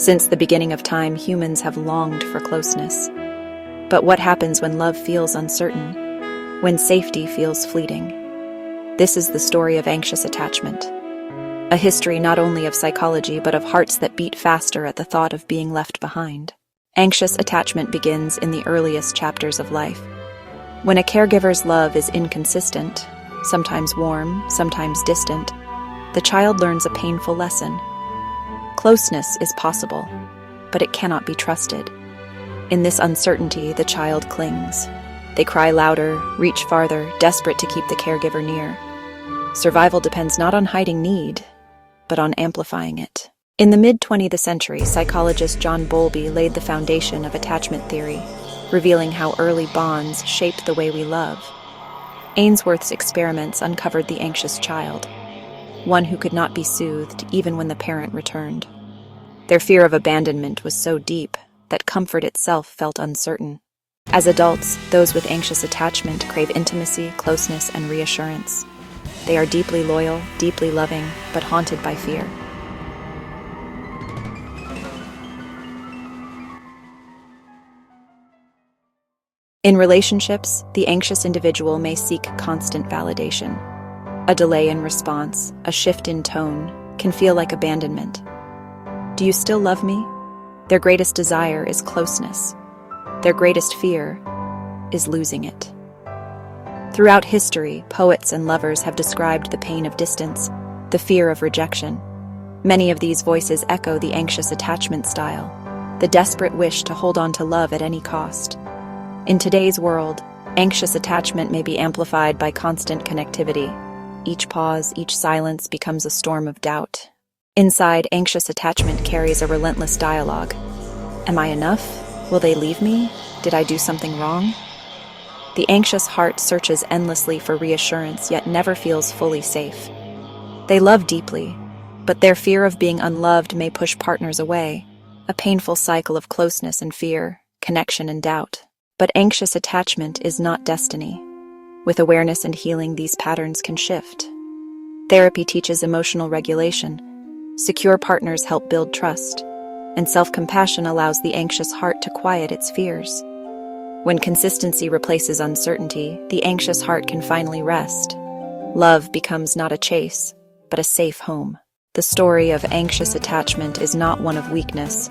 Since the beginning of time, humans have longed for closeness. But what happens when love feels uncertain? When safety feels fleeting? This is the story of anxious attachment. A history not only of psychology, but of hearts that beat faster at the thought of being left behind. Anxious attachment begins in the earliest chapters of life. When a caregiver's love is inconsistent, sometimes warm, sometimes distant, the child learns a painful lesson. Closeness is possible, but it cannot be trusted. In this uncertainty, the child clings. They cry louder, reach farther, desperate to keep the caregiver near. Survival depends not on hiding need, but on amplifying it. In the mid-20th century, psychologist John Bowlby laid the foundation of attachment theory, revealing how early bonds shape the way we love. Ainsworth's experiments uncovered the anxious child, one who could not be soothed even when the parent returned. Their fear of abandonment was so deep that comfort itself felt uncertain. As adults, those with anxious attachment crave intimacy, closeness, and reassurance. They are deeply loyal, deeply loving, but haunted by fear. In relationships, the anxious individual may seek constant validation. A delay in response, a shift in tone, can feel like abandonment. Do you still love me? Their greatest desire is closeness. Their greatest fear is losing it. Throughout history, poets and lovers have described the pain of distance, the fear of rejection. Many of these voices echo the anxious attachment style, the desperate wish to hold on to love at any cost. In today's world, anxious attachment may be amplified by constant connectivity. Each pause, each silence becomes a storm of doubt. Inside, anxious attachment carries a relentless dialogue. Am I enough? Will they leave me? Did I do something wrong? The anxious heart searches endlessly for reassurance, yet never feels fully safe. They love deeply, but their fear of being unloved may push partners away, a painful cycle of closeness and fear, connection and doubt. But anxious attachment is not destiny. With awareness and healing, these patterns can shift. Therapy teaches emotional regulation. Secure partners help build trust. And self-compassion allows the anxious heart to quiet its fears. When consistency replaces uncertainty, the anxious heart can finally rest. Love becomes not a chase, but a safe home. The story of anxious attachment is not one of weakness.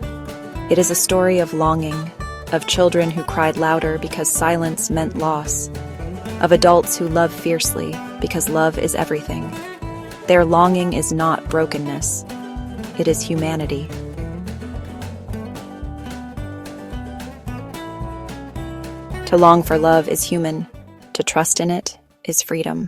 It is a story of longing, of children who cried louder because silence meant loss, of adults who love fiercely because love is everything. Their longing is not brokenness. It is humanity. To long for love is human. To trust in it is freedom.